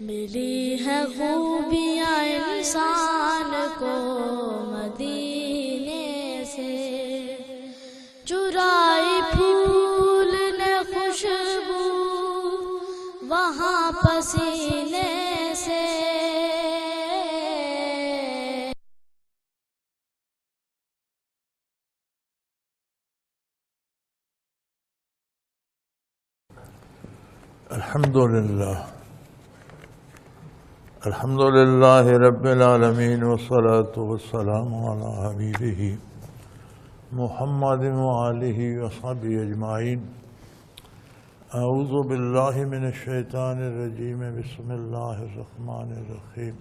ملی ہے خوبیاں انسان کو مدینے سے، چرائی پھول نے خوشبو وہاں پسینے سے۔ الحمد للہ رب العالمین والصلاة والسلام علی حبیبہ محمد وآلہ وصحبہ اجمعین۔ اعوذ باللہ من الشیطان الرجیم، بسم اللہ الرحمن الرحیم۔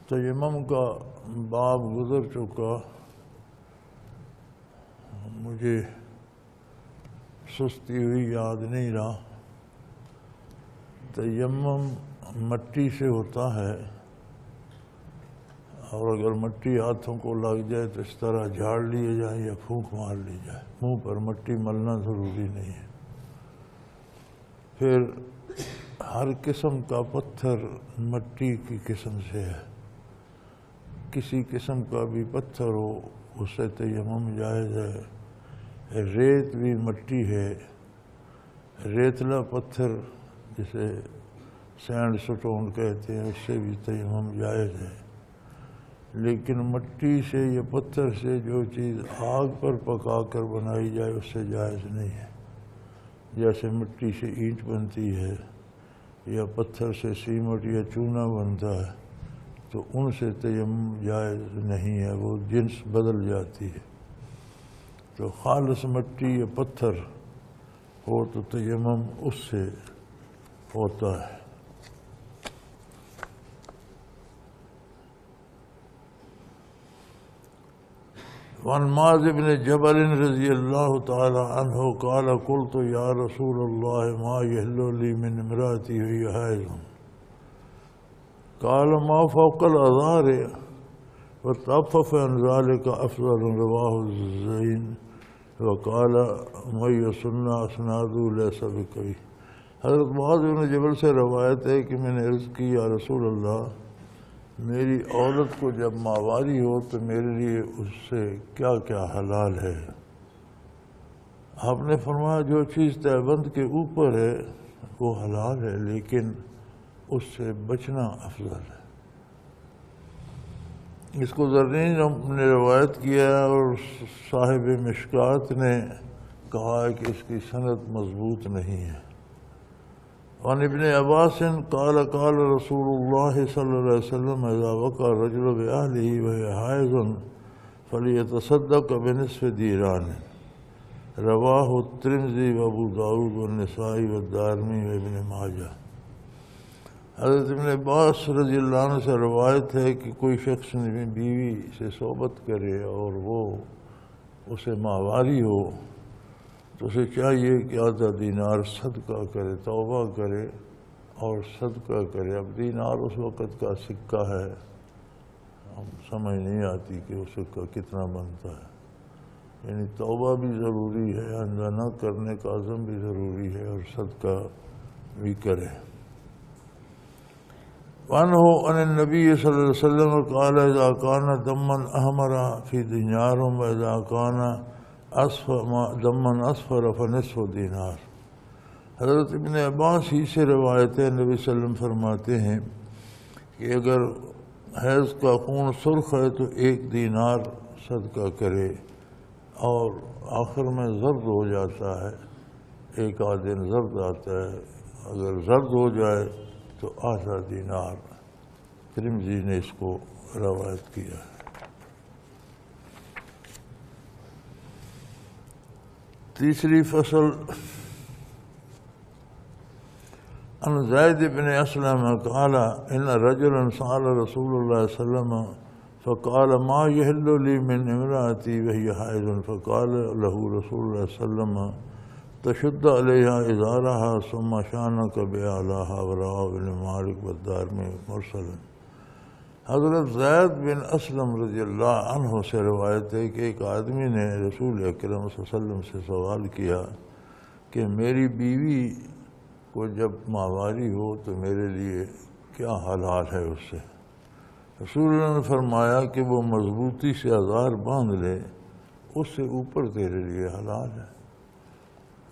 تیمم کا باب گزر چکا، مجھے سستی ہوئی یاد نہیں رہا۔ تیمم مٹی سے ہوتا ہے، اور اگر مٹی ہاتھوں کو لگ جائے تو اس طرح جھاڑ لیے جائے یا پھونک مار لی جائے، منہ پر مٹی ملنا ضروری نہیں ہے۔ پھر ہر قسم کا پتھر مٹی کی قسم سے ہے، کسی قسم کا بھی پتھر ہو اس سے تیمم جائز ہے۔ ریت بھی مٹی ہے، ریتلا پتھر جسے سینڈ سٹون کہتے ہیں، اس سے بھی تیمم جائز ہے۔ لیکن مٹی سے یا پتھر سے جو چیز آگ پر پکا کر بنائی جائے اس سے جائز نہیں ہے۔ جیسے مٹی سے اینٹ بنتی ہے یا پتھر سے سیمٹ یا چونا بنتا ہے، تو ان سے تیمم جائز نہیں ہے، وہ جنس بدل جاتی ہے۔ تو خالص مٹی یا پتھر ہو تو تیمم اس سے ہوتا ہے۔ وعن معاذ بن جبل رضی اللہ تعالی عنہ قال قلت یا رسول اللہ ما یحل لی من امرأتی وہی حائض قال ما فوق الازار وتعفف عن ذلك افضل رواہ الزین وقال من سنہ اسناد لیس بقوی۔ حضرت معاذ بن جبل سے روایت ہے کہ میں نے عرض کی یا رسول اللہ، میری عورت کو جب ماواری ہو تو میرے لیے اس سے کیا کیا حلال ہے؟ آپ نے فرمایا جو چیز تہبند کے اوپر ہے وہ حلال ہے، لیکن اس سے بچنا افضل ہے۔ اس کو زرین نے روایت کیا ہے، اور صاحب مشکات نے کہا ہے کہ اس کی سند مضبوط نہیں ہے۔ وعن ابن عباس قال قال رسول اللہ صلی اللہ علیہ وسلم اذا وقع الرجل بأهله وهي حائض فليتصدق بنصف ديران، رواہ الترمذی وابو داؤد والنسائی والدارمی وابن ماجہ۔ حضرت ابن عباس رضی اللہ عنہ سے روایت ہے کہ کوئی شخص بیوی سے صحبت کرے اور وہ اسے ماواری ہو تو اسے چاہیے کہ آدھا دینار صدقہ کرے، توبہ کرے اور صدقہ کرے۔ اب دینار اس وقت کا سکہ ہے، ہم سمجھ نہیں آتی کہ وہ سکہ کتنا بنتا ہے، یعنی توبہ بھی ضروری ہے، آئندہ نہ کرنے کا عزم بھی ضروری ہے، اور صدقہ بھی کرے۔ وعنہ عن النبی صلی اللہ علیہ وسلم قال اذا کان دما احمر فی دینار واذا کان دمن اصفر فنصف دینار۔ حضرت ابن عباس ہی سے روایت ہے، نبی صلی اللہ علیہ وسلم فرماتے ہیں کہ اگر حیض کا خون سرخ ہے تو 1 دینار صدقہ کرے، اور آخر میں زرد ہو جاتا ہے، 1 آدھ دن زرد آتا ہے، اگر زرد ہو جائے تو آدھا دینار۔ ترمذی نے اس کو روایت کیا ہے۔ تیسری فصل عن زید بن اسلم قال ان رجلا سأل رسول اللہ صلی اللہ علیہ وسلم فقال ما يحل لي من امرأتي وهي حائض فقال له رسول اللہ صلی اللہ علیہ وسلم تشد عليها ازارها ثم شانك بأعلاها ورواه ابن مالک والدارمی مرسلا۔ حضرت زید بن اسلم رضی اللہ عنہ سے روایت ہے کہ ایک آدمی نے رسول اکرم صلی اللہ علیہ وسلم سے سوال کیا کہ میری بیوی کو جب ماہواری ہو تو میرے لیے کیا حلال ہے اس سے؟ رسول اللہ نے فرمایا کہ وہ مضبوطی سے ازار باندھ لے، اس سے اوپر تیرے لیے حلال ہے۔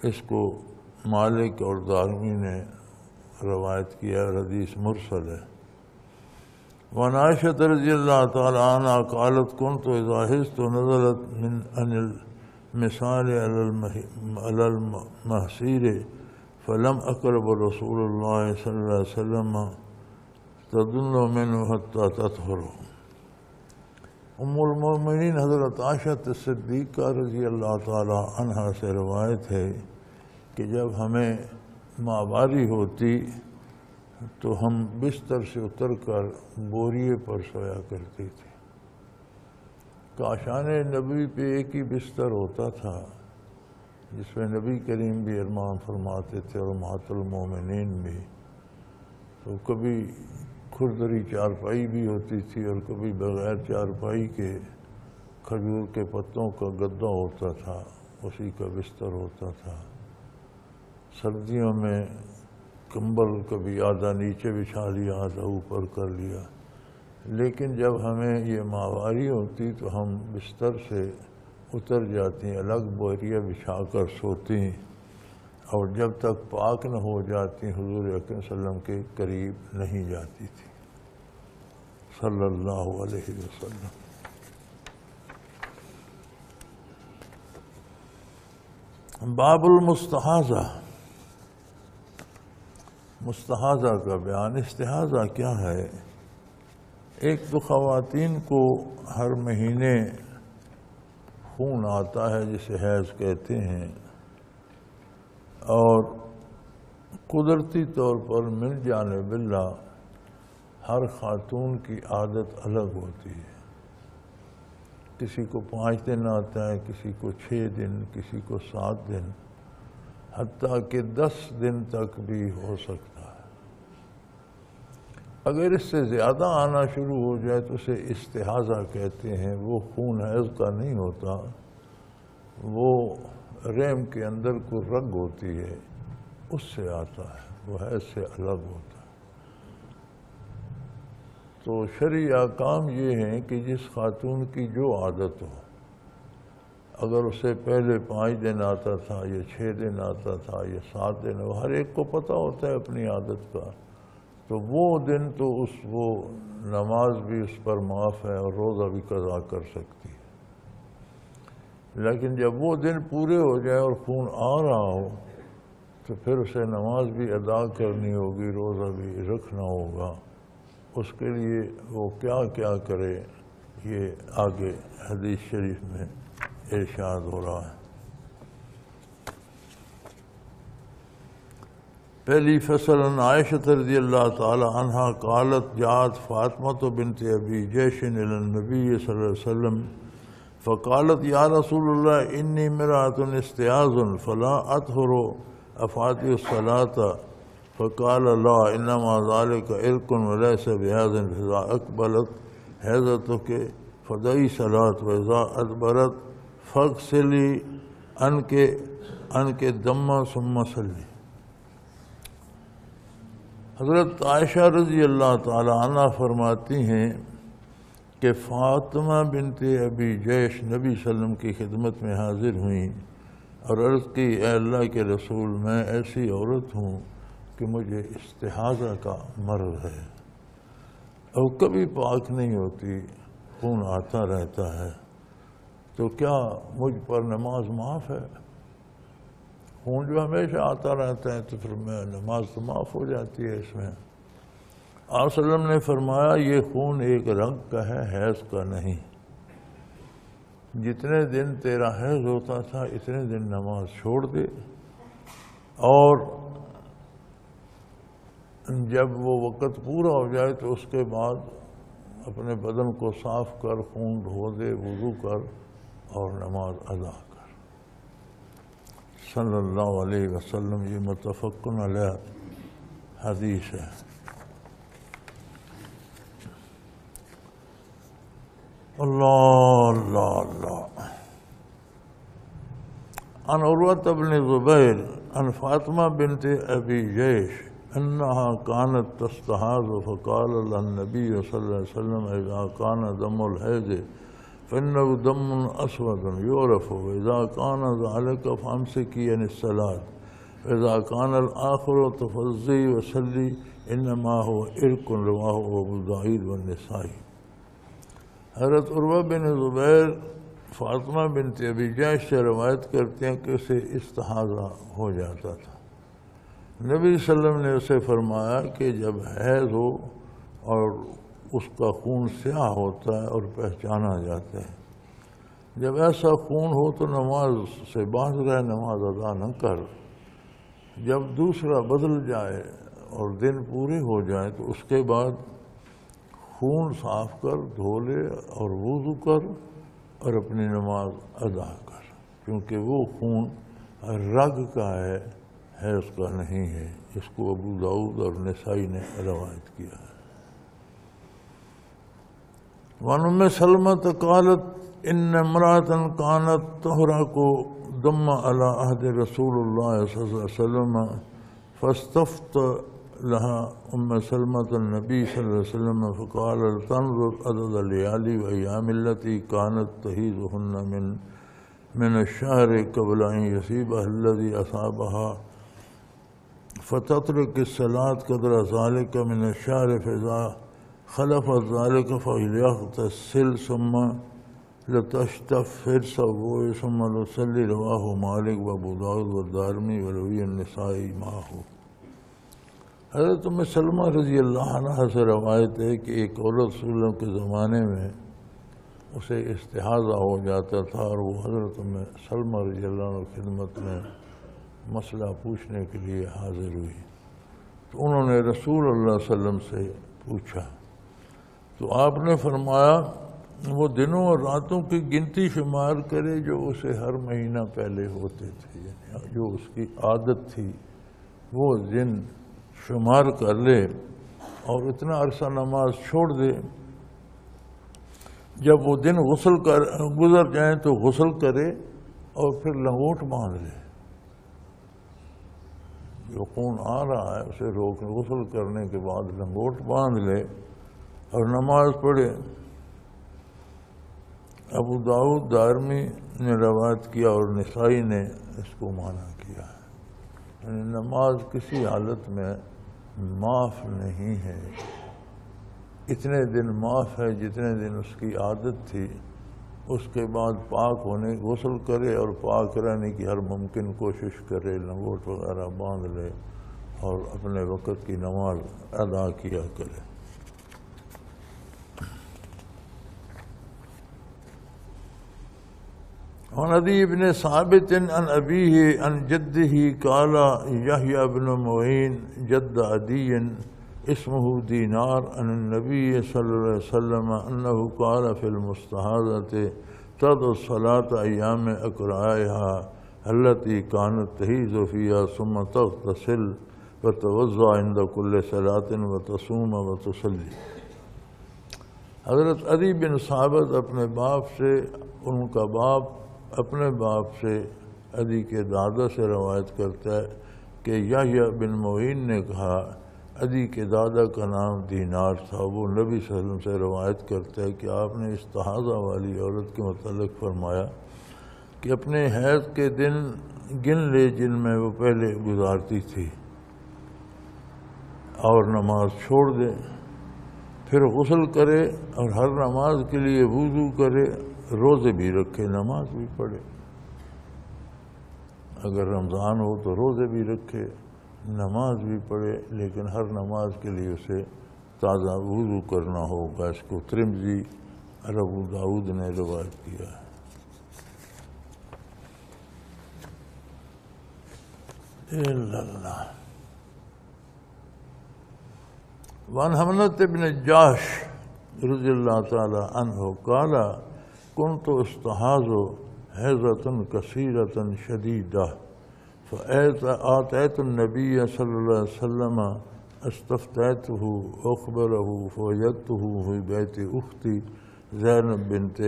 اس کو مالک اور دارمی نے روایت کیا، حدیث مرسل ہے۔ وعن عائشة رضی اللہ تعالی عنہ قالت كنت اذا حزت نزلت من عن المثال على المحصير فلم اقرب رسول اللہ صلی اللہ علیہ وسلم تدل منه حتى تطهر۔ ام المؤمنین حضرت عائشہ صدیقہ رضی اللہ تعالی عنہ سے روایت ہے کہ جب ہمیں ماہواری ہوتی تو ہم بستر سے اتر کر بوریے پر سویا کرتے تھے۔ کاشان نبی پہ ایک ہی بستر ہوتا تھا جس میں نبی کریم بھی ارمان فرماتے تھے اور امہات المومنین بھی۔ تو کبھی کھردری چارپائی بھی ہوتی تھی اور کبھی بغیر چارپائی کے کھجور کے پتوں کا گدا ہوتا تھا، اسی کا بستر ہوتا تھا۔ سردیوں میں کمبل کبھی آدھا نیچے بچھا لیا، آدھا اوپر کر لیا، لیکن جب ہمیں یہ ماہواری ہوتی تو ہم بستر سے اتر جاتی، الگ بوریاں بچھا کر سوتی، اور جب تک پاک نہ ہو جاتی حضور اکرم صلی اللہ علیہ وسلم کے قریب نہیں جاتی تھی صلی اللہ علیہ وسلم۔ باب المستحاضہ، مستحاضہ کا بیان۔ استحاضہ کیا ہے؟ ایک تو خواتین کو ہر مہینے خون آتا ہے جسے حیض کہتے ہیں، اور قدرتی طور پر من جانب اللہ ہر خاتون کی عادت الگ ہوتی ہے۔ کسی کو 5 دن آتا ہے، کسی کو 6 دن، کسی کو 7 دن، حتیٰ کہ 10 دن تک بھی ہو سکتا ہے۔ اگر اس سے زیادہ آنا شروع ہو جائے تو اسے استحاضہ کہتے ہیں۔ وہ خون حیض کا نہیں ہوتا، وہ رحم کے اندر کو رگ ہوتی ہے، اس سے آتا ہے، وہ حیض سے الگ ہوتا ہے۔ تو شرعی احکام یہ ہیں کہ جس خاتون کی جو عادت ہو، اگر اسے پہلے 5 دن آتا تھا یا 6 دن آتا تھا یا 7 دن، وہ ہر ایک کو پتہ ہوتا ہے اپنی عادت کا، تو وہ دن تو وہ نماز بھی اس پر معاف ہے اور روزہ بھی قضا کر سکتی ہے۔ لیکن جب وہ دن پورے ہو جائے اور خون آ رہا ہو تو پھر اسے نماز بھی ادا کرنی ہوگی، روزہ بھی رکھنا ہوگا۔ اس کے لیے وہ کیا کیا کرے، یہ آگے حدیث شریف میں ارشاد ہو رہا ہے۔ پہلی فصل عن عائشہ رضی اللہ تعالی عنہ قالت جاءت فاطمہ بنت ابی جیش الی النبی صلی اللہ علیہ وسلم فقالت یا رسول اللہ انی امرأۃ استحاض فلا اطہر افاتی الصلاۃ فقال لا انما ذلك عرق وليس بحیض فاذا اقبلت حیضتک فدعی صلاۃ واذا ادبرت فاغسلی عنک دم ثم صلی۔ حضرت عائشہ رضی اللہ تعالی عنہ فرماتی ہیں کہ فاطمہ بنت ابی جیش نبی صلی اللہ علیہ وسلم کی خدمت میں حاضر ہوئیں اور عرض کی اے اللہ کے رسول، میں ایسی عورت ہوں کہ مجھے استحاضہ کا مرض ہے اور کبھی پاک نہیں ہوتی، خون آتا رہتا ہے، تو کیا مجھ پر نماز معاف ہے؟ خون جو ہمیشہ آتا رہتا ہے تو پھر نماز تو معاف ہو جاتی ہے اس میں۔ آپ صلی اللہ علیہ وسلم نے فرمایا یہ خون ایک رنگ کا ہے، حیض کا نہیں۔ جتنے دن تیرا حیض ہوتا تھا اتنے دن نماز چھوڑ دے، اور جب وہ وقت پورا ہو جائے تو اس کے بعد اپنے بدن کو صاف کر، خون دھو دے، وضو کر اور نماز ادا کر۔ صلی اللہ علیہ وسلم۔ یہ متفق علیہ حدیث ہے۔ اللہ اللہ اللہ۔ عن عروة بن زبير عن فاطمة بنت أبي جيش أنها كانت تستحاض فقال لها النبي صلى الله عليه وسلم إذا كان دم الحيض فإنه دم أسود يعرف وإذا كان ذلك فأمسكي عن الصلاة وإذا كان الآخر تفضي وصلي إنما هو عرق رواه أبو داود والنسائی۔ حضرت عروہ بن زبیر فاطمہ بنت ابی جیش سے روایت کرتے ہیں کہ اسے استحاضہ ہو جاتا تھا۔ نبی صلی اللہ علیہ وسلم نے اسے فرمایا کہ جب حیض ہو اور اس کا خون سیاہ ہوتا ہے اور پہچانا جاتا ہے، جب ایسا خون ہو تو نماز سے باز رہے، نماز ادا نہ کر۔ جب دوسرا بدل جائے اور دن پورے ہو جائیں تو اس کے بعد خون صاف کر، دھو لے اور وضو کر اور اپنی نماز ادا کر، کیونکہ وہ خون رگ کا ہے، حیض کا نہیں ہے۔ اس کو ابو داؤد اور نسائی نے روایت کیا ہے۔ وعن ام سلمۃ قالت ان امرأة كانت تحرق دم على عهد رسول الله صلى الله عليه وسلم فاستفت لها ام سلمة النبي صلى الله عليه وسلم فقال تنظر عدد الليالي وايام التي كانت تحيضهن من الشهر قبل ان يصيبها الذي اصابها فتترك الصلاة قدر ذلك من الشهر فإذا خلف ذلك فليغتسل ثم لتشتف فرسه ثم لتصلي رواه مالک وابو داؤد والدارمی وروی النسائی معه۔ حضرت ام سلمہ رضی اللہ عنہ سے روایت ہے کہ ایک عورت رسول اللہ کے زمانے میں اسے استحاضہ ہو جاتا تھا اور وہ حضرت ام سلمہ رضی اللہ عنہ کی خدمت میں مسئلہ پوچھنے کے لیے حاضر ہوئی، تو انہوں نے رسول اللہ صلی اللہ علیہ وسلم سے پوچھا تو آپ نے فرمایا وہ دنوں اور راتوں کی گنتی شمار کرے جو اسے ہر مہینہ پہلے ہوتے تھے، یعنی جو اس کی عادت تھی وہ دن شمار کر لے اور اتنا عرصہ نماز چھوڑ دے، جب وہ دن گزر جائیں تو غسل کرے اور پھر لنگوٹ باندھ لے، جو خون آ رہا ہے اسے روک غسل کرنے کے بعد لنگوٹ باندھ لے اور نماز پڑھے۔ ابو داؤد دارمی نے روایت کیا اور نسائی نے اس کو معنی کیا ہے، یعنی نماز کسی حالت میں معاف نہیں ہے، اتنے دن معاف ہے جتنے دن اس کی عادت تھی، اس کے بعد پاک ہونے غسل کرے اور پاک رہنے کی ہر ممکن کوشش کرے، لنگوٹ وغیرہ باندھ لے اور اپنے وقت کی نماز ادا کیا کرے۔ عن عدی بن ثابت عن ابیہ عن جدہ قال یحییٰ بن معین جد عدی اسمہ دینار عن النبی صلی اللہ علیہ وسلم انہ قال فی المستحاضۃ تدع الصلاة ایام اقرائها التي كانت تحیض فیہا ثم تغتسل وتوضأ عند كل صلاة وتصوم وتصلی۔ حضرت عدی بن ثابت اپنے باپ سے، ان کا باپ اپنے باپ سے عدی کے دادا سے روایت کرتا ہے کہ یحییٰ بن معین نے کہا، عدی کے دادا کا نام دینار تھا، وہ نبی صلی اللہ علیہ وسلم سے روایت کرتا ہے کہ آپ نے استحاضہ والی عورت کے متعلق فرمایا کہ اپنے حیض کے دن گن لے جن میں وہ پہلے گزارتی تھی اور نماز چھوڑ دے، پھر غسل کرے اور ہر نماز کے لیے وضو کرے، روزے بھی رکھے، نماز بھی پڑھے، اگر رمضان ہو تو روزے بھی رکھے، نماز بھی پڑھے، لیکن ہر نماز کے لیے اسے تازہ وضو کرنا ہوگا۔ اس کو ترمذی اور ابو داؤد نے روایت کیا ہے۔ وعن حمزة بن جحش رضی اللہ تعالی عنہ قال كنت استحاض حیضة كثيرة شديدة فآتيت النبي صلى الله عليه وسلم استفتيته وأخبره فوجدته في بيت أختي زينب بنت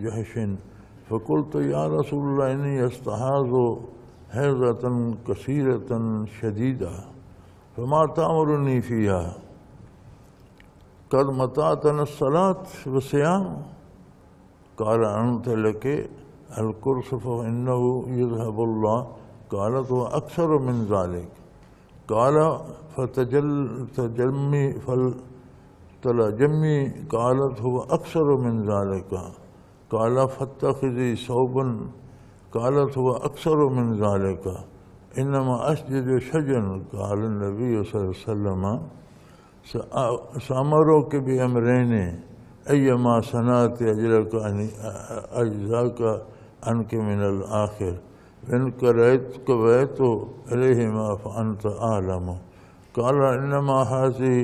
جحش فقلت یا رسول اللہ انی استحاض حیضۃ کثیرۃ شدیدہ فما تأمرنی فیہا قد متعتنا الصلاة والصیام قال انت لک القرص فإنه يذهب الله قالت هو أكثر من ذلك قال فلتلجمي قالت هو أكثر من ذلك قال فاتخذي ثوبا قالت هو أكثر من ذلك إنما أسجد شجرا قال النبي صلى الله عليه وسلم سأمرك بأمرين أيما صنعت أجزاك عنك من الآخر إن كرهت إليهما فأنت أعلم قال إنما هذه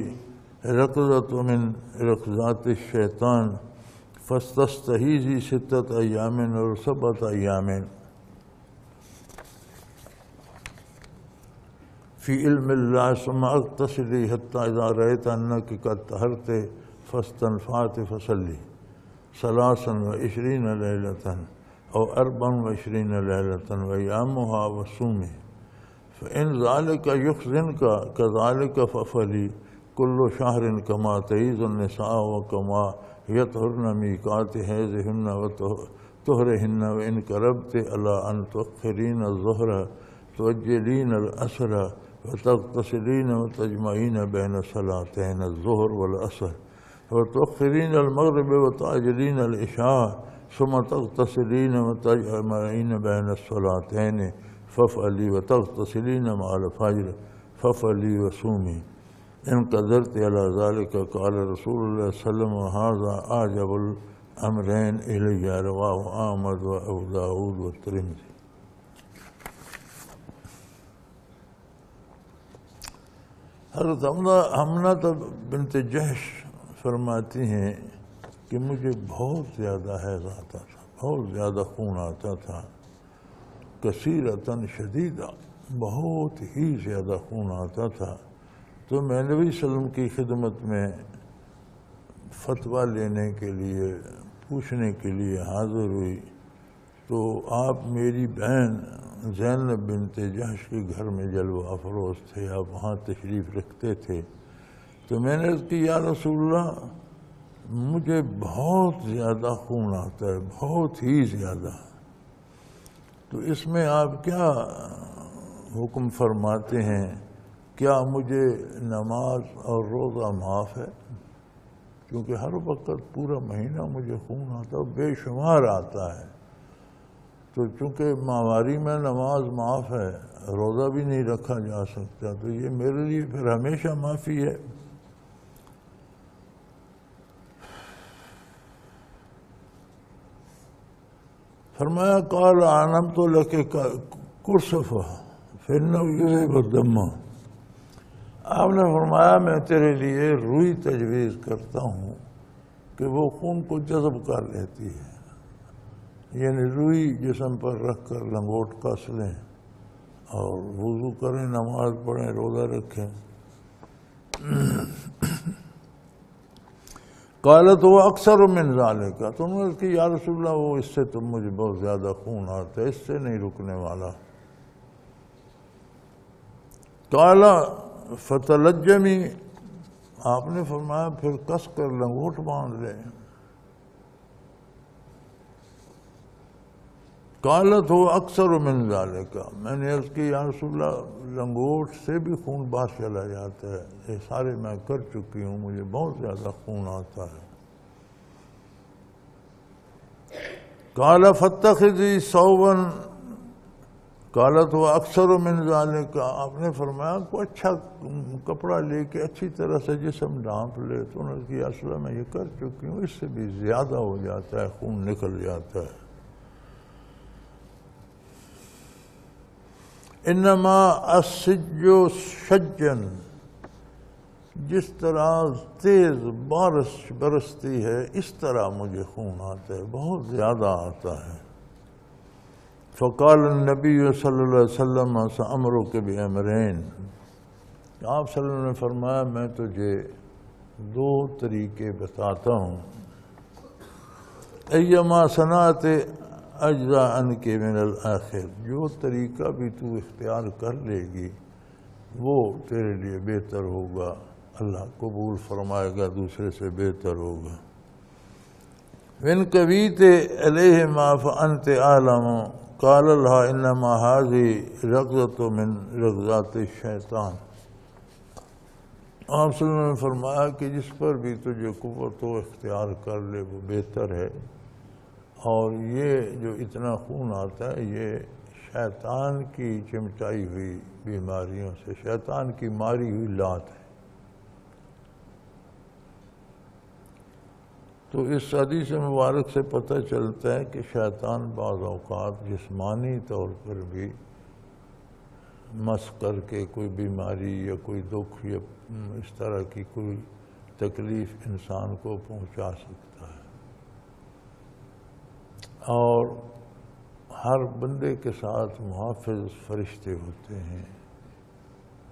ركضة من ركضات الشيطان فاستستحيزي 6 أيام أو 7 أيام في علم الله ثم اغتسلي حتى إذا رأيت أنك قد طهرت فاستنفعت فصلي 23 ليلة أو 24 ليلة وأيامها وصومي فإن ذلك يحزنك كذلك فافعلي كل شهر كما تحيض النساء وكما يطهرن ميقات حيضهن وطهرهن وإن قربت على أن تؤخرين الظهر تؤجلين العصر وتغتسلين وتجمعين بين الصلاتين الظهر والعصر وتؤخرين المغرب وتعجلين العشاء ثم تغتسلين وتجمعين بين الصلاتين فافعلي وتغتسلين مع الفجر فافعلي وصومي إن قدرت على ذلك قال رسول الله صلى الله عليه وسلم وهذا أعجب الأمرين إلي رواه أحمد وأبو داود والترمذي. حضرت حمنہ بنت جحش فرماتی ہیں کہ مجھے بہت زیادہ حیض آتا تھا، بہت زیادہ خون آتا تھا، کثیرۃ شدیدہ، بہت ہی زیادہ خون آتا تھا. تو میں نبی صلی اللہ علیہ وسلم کی خدمت میں فتویٰ لینے کے لیے، پوچھنے کے لیے حاضر ہوئی. تو آپ میری بہن زینب بنت جحش کے گھر میں جلوہ افروز تھے، آپ وہاں تشریف رکھتے تھے. تو میں نے عرض کی یا رسول اللہ مجھے بہت زیادہ خون آتا ہے، بہت ہی زیادہ، تو اس میں آپ کیا حکم فرماتے ہیں؟ کیا مجھے نماز اور روزہ معاف ہے؟ کیونکہ ہر وقت پورا مہینہ مجھے خون آتا ہے، بے شمار آتا ہے. تو چونکہ ماہواری میں نماز معاف ہے، روزہ بھی نہیں رکھا جا سکتا، تو یہ میرے لیے پھر ہمیشہ معافی ہے. فرمایا قال علمت لك قرصف فإنه يذهب الدم. آپ نے فرمایا میں تیرے لیے روئی تجویز کرتا ہوں کہ وہ خون کو جذب کر لیتی ہے. یعنی روئی جسم پر رکھ کر لنگوٹ کس لیں اور وضو کریں، نماز پڑھیں، روزہ رکھیں. قالت وہ اکثر من ذالک. تو انہوں نے کہ یا رسول اللہ وہ اس سے تو مجھے بہت زیادہ خون آتا ہے، اس سے نہیں رکنے والا. قال فتلجمی. آپ نے فرمایا پھر کس کر لنگوٹ باندھ لیں. قالت ہو اکثر من ذالک. میں نے عرض کی یا رسول اللہ لنگوٹ سے بھی خون باہر چلا جاتا ہے، یہ سارے میں کر چکی ہوں، مجھے بہت زیادہ خون آتا ہے. قال فاتخذی ثوبا. قالت ہو اکثر من ذالک. آپ نے فرمایا کوئی اچھا کپڑا لے کے اچھی طرح سے جسم ڈھانپ لے. تو انہوں نے کہا یا رسول اللہ میں یہ کر چکی ہوں، اس سے بھی زیادہ ہو جاتا ہے، خون نکل جاتا ہے. انما السج شجن. جس طرح تیز بارش برستی ہے اس طرح مجھے خون آتا ہے، بہت زیادہ آتا ہے. فقال النبی صلی اللہ علیہ وسلم سأمرک بأمرین. آپ صلی اللہ علیہ وسلم نے فرمایا میں تجھے 2 طریقے بتاتا ہوں. ایما صنعت اجزا عنک من الآخر، جو طریقہ بھی تو اختیار کر لے گی وہ تیرے لیے بہتر ہوگا، اللہ قبول فرمائے گا، دوسرے سے بہتر ہوگا۔ وَإِنْ كَوِيتَ عَلَيْهِمَا فَأَنْتَ أَعْلَمُ قَالَ لَهَا إِنَّمَا هَذِهِ رَغْزَةٌ مِّن رَغْزَاتِ الشَّيْطَانِ۔ آپ صلی اللہ علیہ وسلم نے فرمایا کہ جس پر بھی تجھے قوت و اختیار کر لے وہ بہتر ہے، اور یہ جو اتنا خون آتا ہے یہ شیطان کی چمٹائی ہوئی بیماریوں سے، شیطان کی ماری ہوئی لات ہے۔ تو اس حدیث مبارک سے پتہ چلتا ہے کہ شیطان بعض اوقات جسمانی طور پر بھی مس کر کے کوئی بیماری یا کوئی دکھ یا اس طرح کی کوئی تکلیف انسان کو پہنچا سکتا ہے، اور ہر بندے کے ساتھ محافظ فرشتے ہوتے ہیں،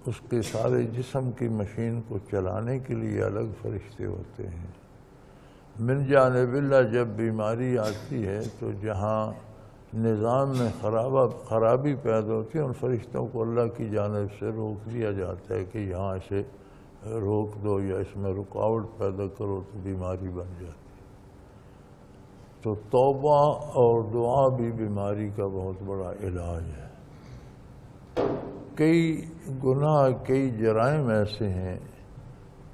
اس کے سارے جسم کی مشین کو چلانے کے لیے الگ فرشتے ہوتے ہیں۔ من جانب اللہ جب بیماری آتی ہے تو جہاں نظام میں خرابی پیدا ہوتی ہے، ان فرشتوں کو اللہ کی جانب سے روک دیا جاتا ہے کہ یہاں اسے روک دو یا اس میں رکاوٹ پیدا کرو، تو بیماری بن جاتی ہے۔ تو توبہ اور دعا بھی بیماری کا بہت بڑا علاج ہے۔ کئی گناہ، کئی جرائم ایسے ہیں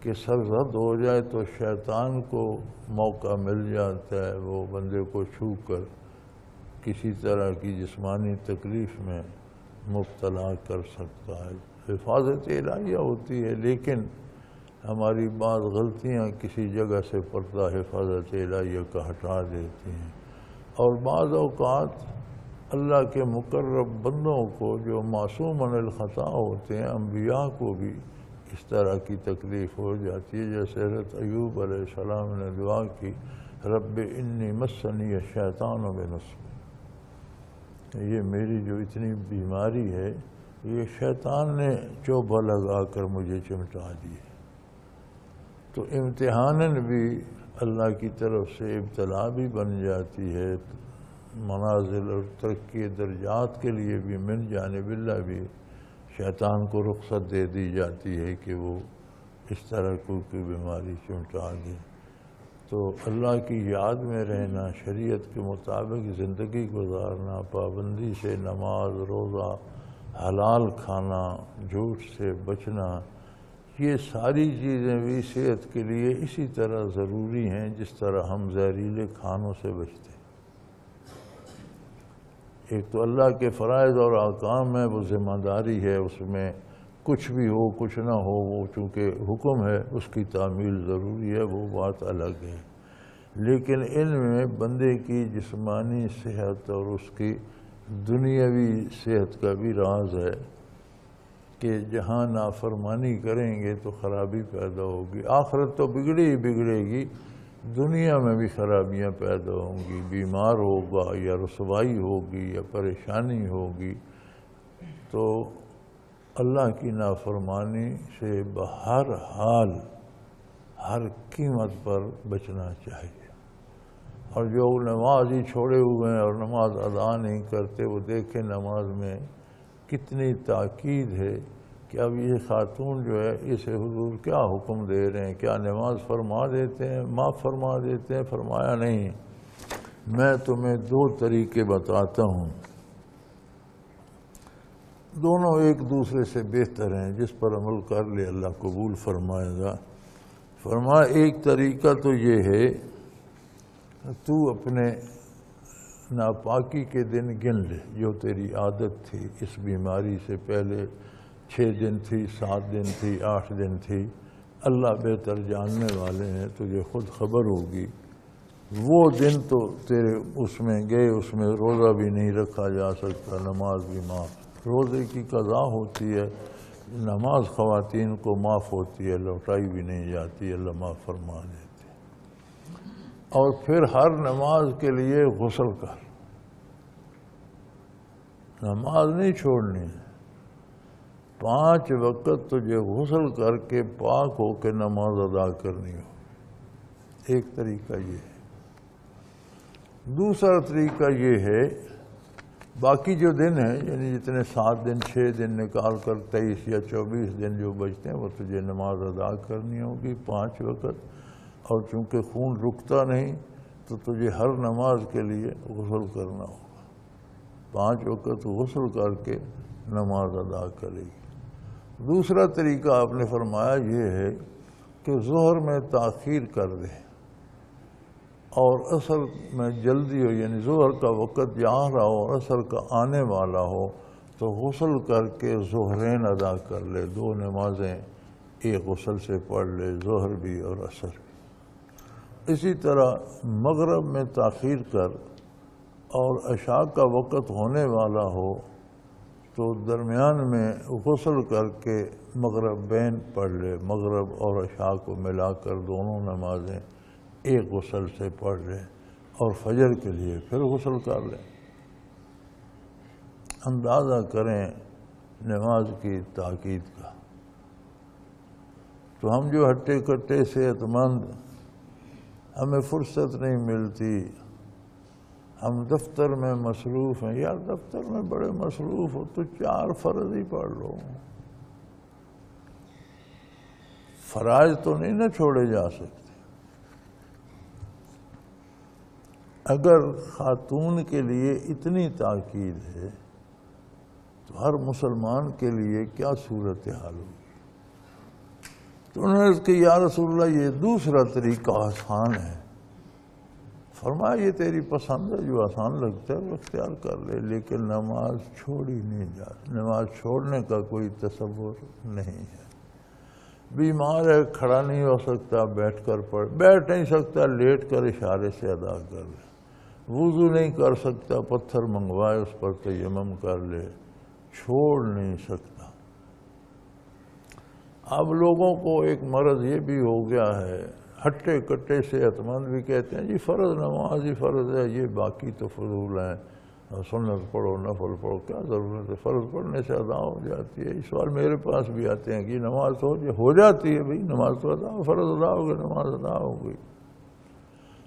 کہ سرزد ہو جائے تو شیطان کو موقع مل جاتا ہے، وہ بندے کو چھو کر کسی طرح کی جسمانی تکلیف میں مبتلا کر سکتا ہے۔ حفاظت الہیہ ہوتی ہے، لیکن ہماری بعض غلطیاں کسی جگہ سے پردہ حفاظت الہیہ کا ہٹا دیتی ہیں، اور بعض اوقات اللہ کے مقرب بندوں کو جو معصوم عن الخطا ہوتے ہیں، انبیاء کو بھی اس طرح کی تکلیف ہو جاتی ہے، جیسے حضرت ایوب علیہ السلام نے دعا کی، رب انی مسنی الشیطان بنصب، یہ میری جو اتنی بیماری ہے یہ شیطان نے چوبہ لگا کر مجھے چمٹا دی۔ تو امتحاناً بھی اللہ کی طرف سے ابتلا بھی بن جاتی ہے، منازل اور ترقی درجات کے لیے بھی من جانب اللہ بھی شیطان کو رخصت دے دی جاتی ہے کہ وہ اس طرح کوئی بیماری چمٹا دے۔ تو اللہ کی یاد میں رہنا، شریعت کے مطابق زندگی گزارنا، پابندی سے نماز، روزہ، حلال کھانا، جھوٹ سے بچنا، یہ ساری چیزیں بھی صحت کے لیے اسی طرح ضروری ہیں جس طرح ہم زہریلے کھانوں سے بچتے ہیں۔ ایک تو اللہ کے فرائض اور احکام ہے، وہ ذمہ داری ہے، اس میں کچھ بھی ہو کچھ نہ ہو، وہ چونکہ حکم ہے اس کی تعمیل ضروری ہے، وہ بات الگ ہے۔ لیکن ان میں بندے کی جسمانی صحت اور اس کی دنیاوی صحت کا بھی راز ہے کہ جہاں نافرمانی کریں گے تو خرابی پیدا ہوگی، آخرت تو بگڑی ہی بگڑے گی، دنیا میں بھی خرابیاں پیدا ہوں گی، بیمار ہوگا یا رسوائی ہوگی یا پریشانی ہوگی۔ تو اللہ کی نافرمانی سے بہر حال ہر قیمت پر بچنا چاہیے، اور جو نماز ہی چھوڑے ہوئے ہیں اور نماز ادا نہیں کرتے، وہ دیکھیں نماز میں کتنی تاکید ہے کہ اب یہ خاتون جو ہے اسے حضور کیا حکم دے رہے ہیں، کیا نماز فرما دیتے ہیں، معاف فرما دیتے ہیں؟ فرمایا نہیں، میں تمہیں دو طریقے بتاتا ہوں، دونوں ایک دوسرے سے بہتر ہیں، جس پر عمل کر لے اللہ قبول فرمائے گا۔ فرمایا ایک طریقہ تو یہ ہے تو اپنے ناپاکی کے دن گن لے، جو تیری عادت تھی اس بیماری سے پہلے، 6 دن تھی، 7 دن تھی، 8 دن تھی، اللہ بہتر جاننے والے ہیں، تجھے خود خبر ہوگی۔ وہ دن تو تیرے اس میں گئے، اس میں روزہ بھی نہیں رکھا جا سکتا، نماز بھی معاف، روزے کی قضا ہوتی ہے، نماز خواتین کو معاف ہوتی ہے، لوٹائی بھی نہیں جاتی، اللہ معاف فرما دیتے۔ اور پھر ہر نماز کے لیے غسل کر، نماز نہیں چھوڑنی، 5 وقت تجھے غسل کر کے پاک ہو کے نماز ادا کرنی ہو، ایک طریقہ یہ ہے۔ دوسرا طریقہ یہ ہے، باقی جو دن ہیں یعنی جتنے 7 دن 6 دن نکال کر 23 یا 24 دن جو بچتے ہیں وہ تجھے نماز ادا کرنی ہوگی 5 وقت، اور چونکہ خون رکتا نہیں تو تجھے ہر نماز کے لیے غسل کرنا ہوگا، 5 وقت غسل کر کے نماز ادا کرے گی۔ دوسرا طریقہ آپ نے فرمایا یہ ہے کہ ظہر میں تاخیر کر دے اور عصر میں جلدی ہو، یعنی ظہر کا وقت جا رہا ہو اور عصر کا آنے والا ہو تو غسل کر کے ظہرین ادا کر لے، 2 نمازیں ایک غسل سے پڑھ لے، ظہر بھی اور عصر بھی۔ اسی طرح مغرب میں تاخیر کر اور عشاء کا وقت ہونے والا ہو تو درمیان میں غسل کر کے مغربین پڑھ لے، مغرب اور عشاء کو ملا کر دونوں نمازیں ایک غسل سے پڑھ لے، اور فجر کے لیے پھر غسل کر لے۔ اندازہ کریں نماز کی تاکید کا۔ تو ہم جو ہٹے کٹے صحت مند، ہمیں فرصت نہیں ملتی، ہم دفتر میں مصروف ہیں۔ یار دفتر میں بڑے مصروف ہو تو 4 فرض ہی پڑھ لو، فرائض تو نہیں نہ چھوڑے جا سکتے۔ اگر خاتون کے لیے اتنی تاکید ہے تو ہر مسلمان کے لیے کیا صورتحال ہوگی؟ تو انہوں نے عرض کی یا رسول اللہ یہ دوسرا طریقہ آسان ہے۔ فرمایا یہ تیری پسند ہے، جو آسان لگتا ہے وہ اختیار کر لے، لیکن نماز چھوڑی نہیں جاتی، نماز چھوڑنے کا کوئی تصور نہیں ہے۔ بیمار ہے، کھڑا نہیں ہو سکتا، بیٹھ کر پڑھ، بیٹھ نہیں سکتا لیٹ کر اشارے سے ادا کر لے، وضو نہیں کر سکتا پتھر منگوائے اس پر تیمم کر لے، چھوڑ نہیں سکتا۔ اب لوگوں کو ایک مرض یہ بھی ہو گیا ہے، ہٹے کٹے صحت مند بھی کہتے ہیں جی فرض نماز ہی فرض ہے، یہ باقی تو فضول ہیں، سنت پڑھو نفل پڑھو، کیا ضرورت ہے، فرض پڑھنے سے ادا ہو جاتی ہے۔ اس سوال میرے پاس بھی آتے ہیں کہ نماز تو ہو جاتی ہے، بھائی نماز تو ادا ہو، فرض ادا ہو گئی، نماز ادا ہو گئی۔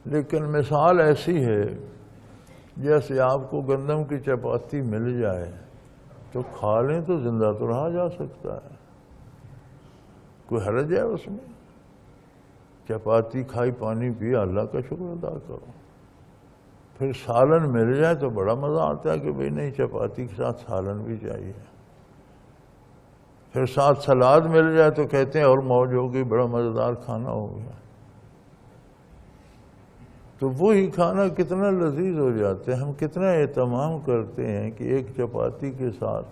لیکن مثال ایسی ہے جیسے آپ کو گندم کی چپاتی مل جائے تو کھا لیں تو زندہ تو رہا جا سکتا ہے، کوئی حرج ہے اس میں؟ چپاتی کھائی، پانی پیا، اللہ کا شکر ادا کرو۔ پھر سالن مل جائے تو بڑا مزہ آتا ہے کہ بھئی نہیں چپاتی کے ساتھ سالن بھی چاہیے۔ پھر ساتھ سلاد مل جائے تو کہتے ہیں اور موج ہوگی، بڑا مزیدار کھانا ہو گیا۔ تو وہی کھانا کتنا لذیذ ہو جاتا ہے، ہم کتنا اہتمام کرتے ہیں کہ ایک چپاتی کے ساتھ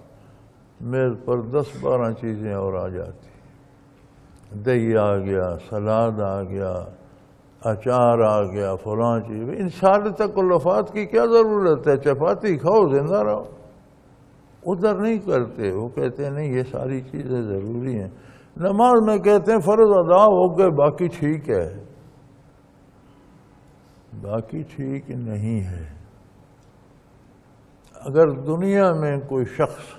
میز پر 10-12 چیزیں اور آ جاتی، دہی آ گیا، سلاد آ گیا، اچار آ گیا، فلاں چیز۔ ان سارے تکلفات کی کیا ضرورت ہے؟ چپاتی کھاؤ، زندہ رہو۔ ادھر نہیں کرتے، وہ کہتے ہیں نہیں یہ ساری چیزیں ضروری ہیں۔ نماز میں کہتے ہیں فرض ادا ہو گئے، باقی ٹھیک ہے، باقی ٹھیک نہیں ہے۔ اگر دنیا میں کوئی شخص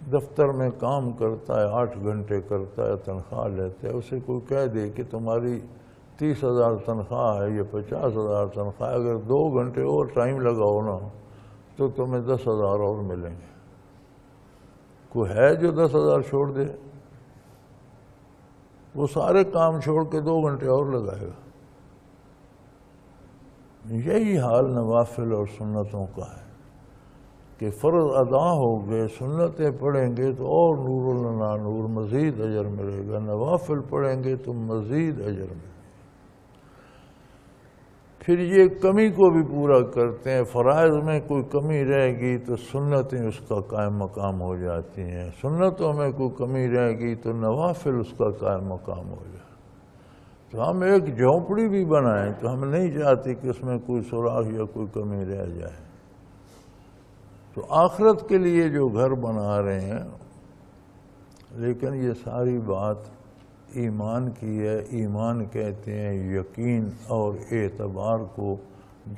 دفتر میں کام کرتا ہے، 8 گھنٹے کرتا ہے، تنخواہ لیتا ہے، اسے کوئی کہہ دے کہ تمہاری 30,000 تنخواہ ہے یا 50,000 تنخواہ ہے، اگر 2 گھنٹے اور ٹائم لگاؤ نا تو تمہیں 10,000 اور ملیں گے۔ کوئی ہے جو 10,000 چھوڑ دے؟ وہ سارے کام چھوڑ کے 2 گھنٹے اور لگائے گا۔ یہی حال نوافل اور سنتوں کا ہے کہ فرض ادا ہو گئے، سنتیں پڑھیں گے تو اور نور لنا نور، مزید اجر ملے گا، نوافل پڑھیں گے تو مزید اجر ملے گا۔ پھر یہ کمی کو بھی پورا کرتے ہیں، فرائض میں کوئی کمی رہے گی تو سنتیں اس کا قائم مقام ہو جاتی ہیں، سنتوں میں کوئی کمی رہے گی تو نوافل اس کا قائم مقام ہو جائے۔ تو ہم ایک جھونپڑی بھی بنائیں تو ہم نہیں چاہتے کہ اس میں کوئی سوراخ یا کوئی کمی رہ جائے۔ تو آخرت کے لیے جو گھر بنا رہے ہیں، لیکن یہ ساری بات ایمان کی ہے۔ ایمان کہتے ہیں یقین اور اعتبار کو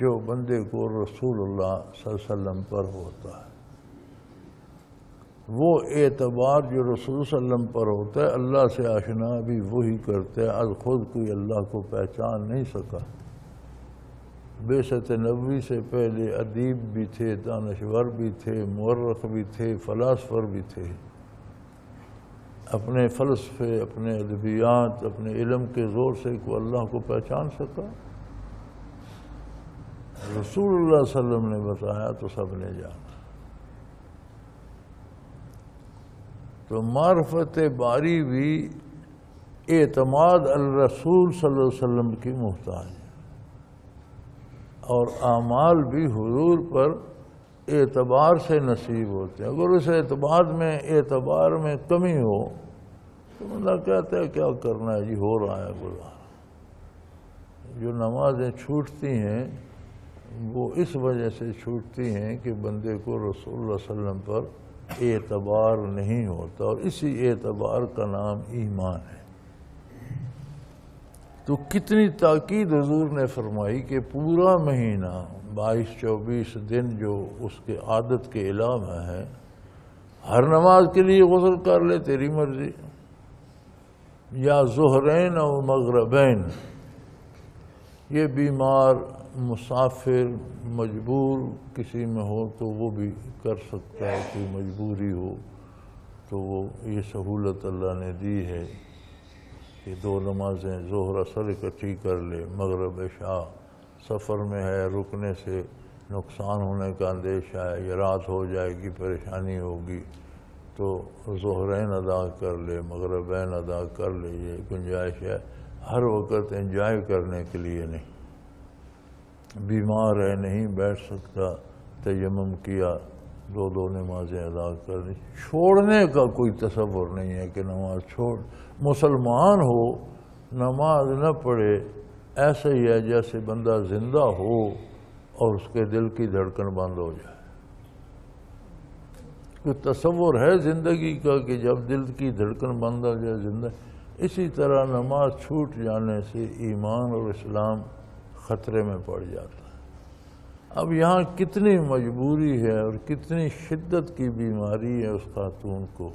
جو بندے کو رسول اللہ صلی اللہ علیہ وسلم پر ہوتا ہے۔ وہ اعتبار جو رسول صلی اللہ علیہ وسلم پر ہوتا ہے، اللہ سے آشنا بھی وہی کرتا ہے، از خود کوئی اللہ کو پہچان نہیں سکا۔ بعثت نبوی سے پہلے ادیب بھی تھے، دانشور بھی تھے، مورخ بھی تھے، فلاسفر بھی تھے۔ اپنے فلسفے، اپنے ادبیات، اپنے علم کے زور سے کوئی اللہ کو پہچان سکا؟ رسول اللہ صلی اللہ علیہ وسلم نے بتایا تو سب نے جانا۔ تو معرفت باری بھی اعتماد الرسول صلی اللہ علیہ وسلم کی محتاج ہے، اور اعمال بھی حضور پر اعتبار سے نصیب ہوتے ہیں۔ اگر اس اعتبار میں کمی ہو تو بندہ کہتا ہے کیا کرنا ہے جی، ہو رہا ہے گزارا۔ جو نمازیں چھوٹتی ہیں وہ اس وجہ سے چھوٹتی ہیں کہ بندے کو رسول اللہ صلی اللہ علیہ وسلم پر اعتبار نہیں ہوتا، اور اسی اعتبار کا نام ایمان ہے۔ تو کتنی تاکید حضور نے فرمائی کہ پورا مہینہ 22-24 دن جو اس کے عادت کے علاوہ ہے، ہر نماز کے لیے غسل کر لے، تیری مرضی، یا ظہرین و مغربین۔ یہ بیمار، مسافر، مجبور کسی میں ہو تو وہ بھی کر سکتا ہے، کوئی مجبوری ہو تو وہ یہ سہولت اللہ نے دی ہے کہ 2 نمازیں ظہر اثر اکٹھی کر لے، مغرب عشاء۔ سفر میں ہے، رکنے سے نقصان ہونے کا اندیشہ ہے، یا رات ہو جائے گی، پریشانی ہوگی، تو ظہرین ادا کر لے، مغربین ادا کر لے۔ یہ گنجائش ہے، ہر وقت انجوائے کرنے کے لیے نہیں۔ بیمار ہے، نہیں بیٹھ سکتا، تیمم کیا، 2 نمازیں ادا کر دی۔ چھوڑنے کا کوئی تصور نہیں ہے کہ نماز چھوڑ، مسلمان ہو نماز نہ پڑھے، ایسا ہی ہے جیسے بندہ زندہ ہو اور اس کے دل کی دھڑکن بند ہو جائے۔ کوئی تصور ہے زندگی کا کہ جب دل کی دھڑکن بند ہو جائے زندہ؟ اسی طرح نماز چھوٹ جانے سے ایمان اور اسلام خطرے میں پڑ جاتا ہے۔ اب یہاں کتنی مجبوری ہے اور کتنی شدت کی بیماری ہے اس خاتون کو،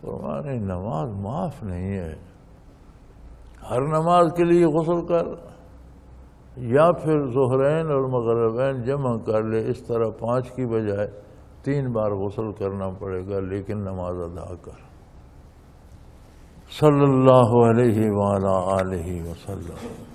فرمانے نماز معاف نہیں ہے۔ ہر نماز کے لیے غسل کر، یا پھر ظہرین اور مغربین جمع کر لے، اس طرح 5 کی بجائے 3 بار غسل کرنا پڑے گا، لیکن نماز ادا کر۔ صلی اللہ علیہ وآلہ آلہ وسلم۔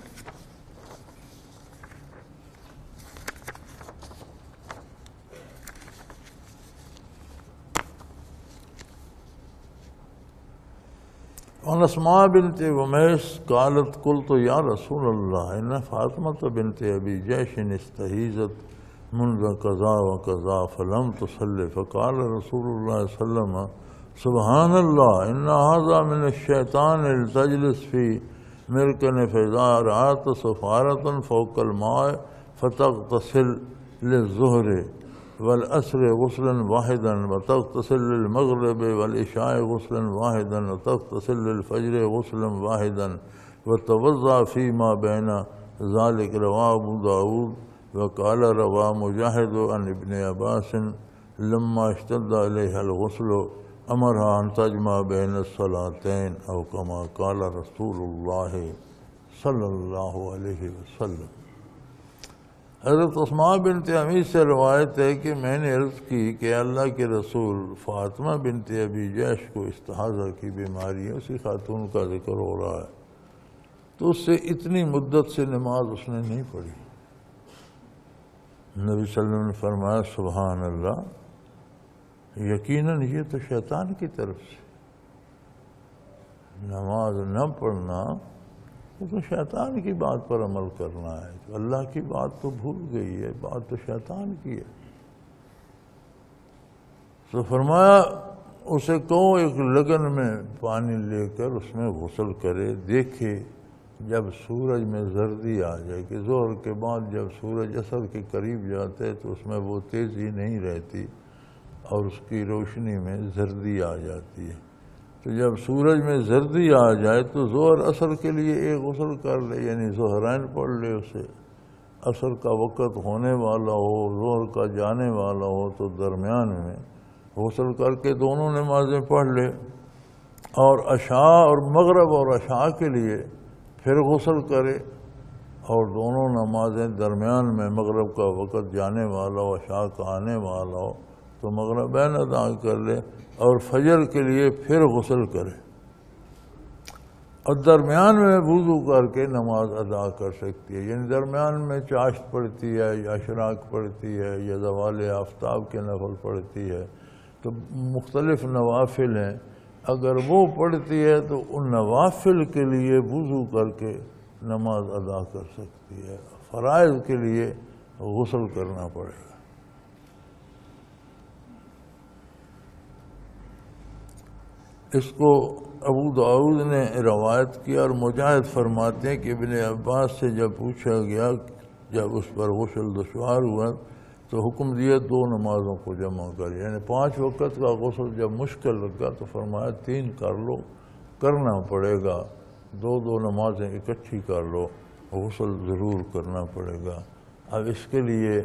عن اسماء بنت عمیس قالت قلت یا رسول اللہ ان فاطمة بنت ابی جیش استحیزت منذ قضا و قضا فلم تصل فقال رسول اللہ صلی اللہ علیہ وسلم سبحان اللہ ان هذا من الشیطان لتجلس فی مرکن فاذا رأت صفارة فوق الماء فتغتسل للظہر والعصر غسلا واحدا وتغتسل للمغرب والعشاء غسلا واحدا وتغتسل للفجر غسلا واحدا وتوضأ فيما بين ذلك رواه ابو داود وقال رواه مجاہد عن ابن عباس لما اشتد عليها الغسل امرها ان تجمع بين الصلاتين او كما قال رسول الله صلی اللہ علیہ وسلم۔ حضرت اسماء بنت عمیس سے روایت ہے کہ میں نے عرض کی کہ اللہ کے رسول فاطمہ بنت ابی جیش کو استحاضہ کی بیماری ہے، اسی خاتون کا ذکر ہو رہا ہے، تو اس سے اتنی مدت سے نماز اس نے نہیں پڑھی۔ نبی صلی اللہ علیہ وسلم نے فرمایا سبحان اللہ، یقیناً یہ تو شیطان کی طرف سے نماز نہ پڑھنا، یہ تو شیطان کی بات پر عمل کرنا ہے، تو اللہ کی بات تو بھول گئی ہے، بات تو شیطان کی ہے۔ تو فرمایا اسے کہو ایک لگن میں پانی لے کر اس میں غسل کرے، دیکھے جب سورج میں زردی آ جائے کہ ظہر کے بعد جب سورج عصر کے قریب جاتا ہے تو اس میں وہ تیزی نہیں رہتی اور اس کی روشنی میں زردی آ جاتی ہے، تو جب سورج میں زردی آ جائے تو ظہر عصر کے لیے ایک غسل کر لے، یعنی ظہرین پڑھ لے، اسے عصر کا وقت ہونے والا ہو، ظہر کا جانے والا ہو تو درمیان میں غسل کر کے دونوں نمازیں پڑھ لے، اور عشاء اور مغرب اور عشاء کے لیے پھر غسل کرے، اور دونوں نمازیں درمیان میں مغرب کا وقت جانے والا ہو، عشاء کا آنے والا ہو تو مغربین ادا کر لے اور فجر کے لیے پھر غسل کرے، اور درمیان میں وضو کر کے نماز ادا کر سکتی ہے۔ یعنی درمیان میں چاشت پڑتی ہے یا اشراق پڑتی ہے یا زوال آفتاب کے نفل پڑتی ہے، تو مختلف نوافل ہیں، اگر وہ پڑھتی ہے تو ان نوافل کے لیے وضو کر کے نماز ادا کر سکتی ہے، فرائض کے لیے غسل کرنا پڑے گا۔ اس کو ابو داؤد نے روایت کیا، اور مجاہد فرماتے ہیں کہ ابن عباس سے جب پوچھا گیا، جب اس پر غسل دشوار ہوا تو حکم دیا 2 نمازوں کو جمع کر، یعنی 5 وقت کا غسل جب مشکل لگا تو فرمایا 3 کر لو، کرنا پڑے گا، 2 نمازیں اکٹھی کر لو، غسل ضرور کرنا پڑے گا۔ اب اس کے لیے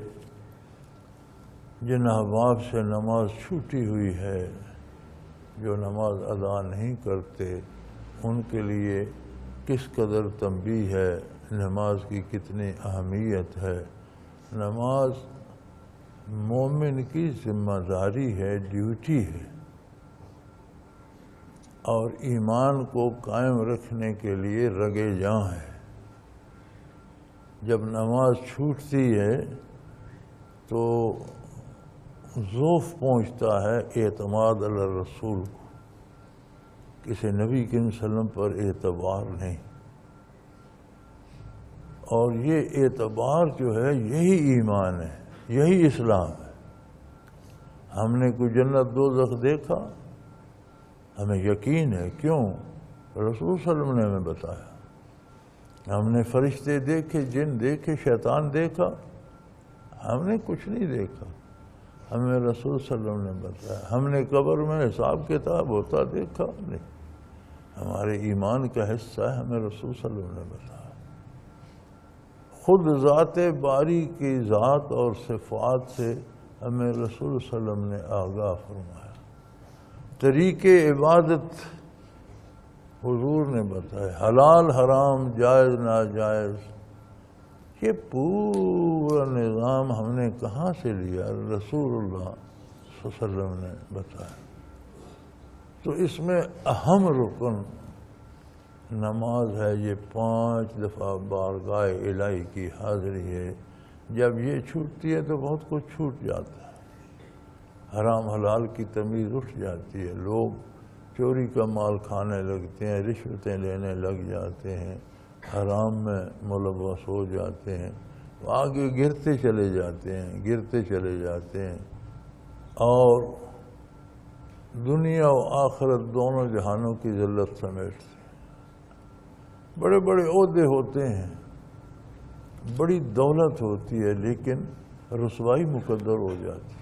جن احباب سے نماز چھوٹی ہوئی ہے، جو نماز ادا نہیں کرتے، ان کے لیے کس قدر تنبیہ ہے، نماز کی کتنی اہمیت ہے۔ نماز مومن کی ذمہ داری ہے، ڈیوٹی ہے، اور ایمان کو قائم رکھنے کے لیے رگے جاں ہے۔ جب نماز چھوٹتی ہے تو ضعف پہنچتا ہے اعتماد علی الرسول کو، کسی نبی کے وسلم پر اعتبار نہیں، اور یہ اعتبار جو ہے یہی ایمان ہے، یہی اسلام ہے۔ ہم نے کوئی جنت دوزخ دیکھا؟ ہمیں یقین ہے، کیوں؟ رسول صلی اللہ علیہ وسلم نے ہمیں بتایا۔ ہم نے فرشتے دیکھے، جن دیکھے، شیطان دیکھا؟ ہم نے کچھ نہیں دیکھا، ہمیں رسول صلی اللہ علیہ وسلم نے بتایا۔ ہم نے قبر میں حساب کتاب ہوتا دیکھا؟ نہیں، ہمارے ایمان کا حصہ ہے، ہمیں رسول صلی اللہ علیہ وسلم نے بتایا۔ خود ذات باری کی ذات اور صفات سے ہمیں رسول صلی اللہ علیہ وسلم نے آگاہ فرمایا۔ طریق عبادت حضور نے بتایا، حلال حرام جائز ناجائز، یہ پورا نظام ہم نے کہاں سے لیا؟ رسول اللہ صلی اللہ علیہ وسلم نے بتایا۔ تو اس میں اہم رکن نماز ہے، یہ 5 دفعہ بارگاہ الہی کی حاضری ہے۔ جب یہ چھوٹتی ہے تو بہت کچھ چھوٹ جاتا ہے، حرام حلال کی تمیز اٹھ جاتی ہے، لوگ چوری کا مال کھانے لگتے ہیں، رشوتیں لینے لگ جاتے ہیں، حرام میں ملوث ہو جاتے ہیں، آگے گرتے چلے جاتے ہیں، اور دنیا و آخرت دونوں جہانوں کی ذلت سمیٹتے ہیں۔ بڑے بڑے عہدے ہوتے ہیں، بڑی دولت ہوتی ہے، لیکن رسوائی مقدر ہو جاتی ہے۔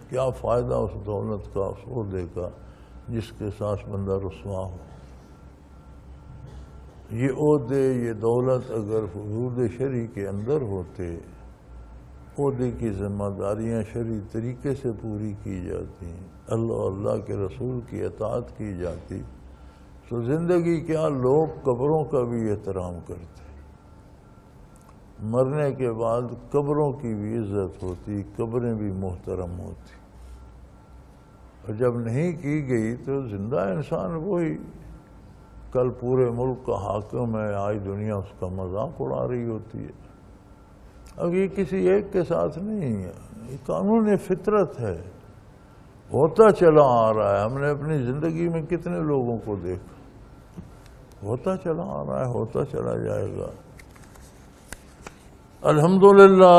کیا فائدہ اس دولت کا، اس عہدے کا، جس کے ساتھ بندہ رسوا ہو؟ یہ عہدے، یہ دولت اگر حدود شرعی کے اندر ہوتے، عہدے کی ذمہ داریاں شرعی طریقے سے پوری کی جاتی ہیں، اللہ کے رسول کی اطاعت کی جاتی، تو زندگی کیا، لوگ قبروں کا بھی احترام کرتے، مرنے کے بعد قبروں کی بھی عزت ہوتی، قبریں بھی محترم ہوتی۔ اور جب نہیں کی گئی تو زندہ انسان وہی کل پورے ملک کا حاکم ہے، آج دنیا اس کا مذاق اڑا رہی ہوتی ہے۔ اب یہ کسی ایک کے ساتھ نہیں ہے، یہ قانون فطرت ہے، ہوتا چلا آ رہا ہے۔ ہم نے اپنی زندگی میں کتنے لوگوں کو دیکھا، ہوتا چلا آ رہا ہے، ہوتا چلا جائے گا۔ الحمدللہ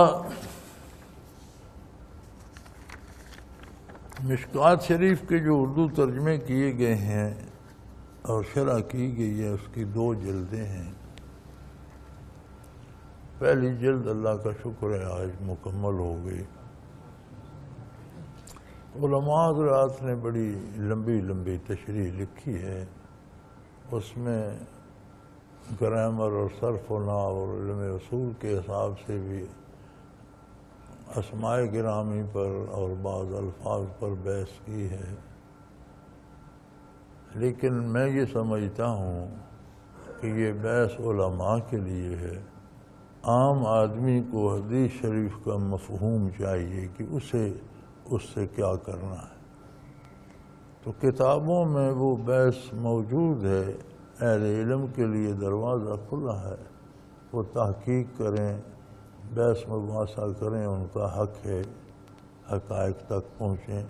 مشکوٰۃ شریف کے جو اردو ترجمے کیے گئے ہیں اور شرح کی گئی ہے، اس کی 2 جلدیں ہیں۔ پہلی جلد اللہ کا شکر ہے آج مکمل ہو گئی۔ علماء حضرات نے بڑی لمبی تشریح لکھی ہے، اس میں گرامر اور صرف و نحو اور علم اصول کے حساب سے بھی اسماء گرامی پر اور بعض الفاظ پر بحث کی ہے، لیکن میں یہ سمجھتا ہوں کہ یہ بحث علماء کے لیے ہے، عام آدمی کو حدیث شریف کا مفہوم چاہیے کہ اسے اس سے کیا کرنا ہے۔ تو کتابوں میں وہ بحث موجود ہے، اہل علم کے لیے دروازہ کھلا ہے، وہ تحقیق کریں، بحث مباحثہ کریں، ان کا حق ہے، حقائق تک پہنچیں۔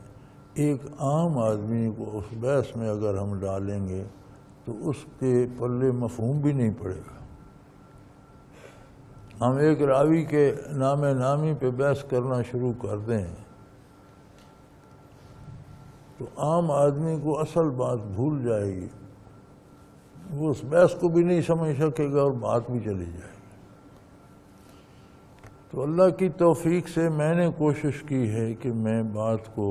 ایک عام آدمی کو اس بحث میں اگر ہم ڈالیں گے تو اس کے پلے مفہوم بھی نہیں پڑے گا۔ ہم ایک راوی کے نام نامی پہ بحث کرنا شروع کر دیں تو عام آدمی کو اصل بات بھول جائے گی، وہ اس بحث کو بھی نہیں سمجھ سکے گا اور بات بھی چلی جائے گی۔ تو اللہ کی توفیق سے میں نے کوشش کی ہے کہ میں بات کو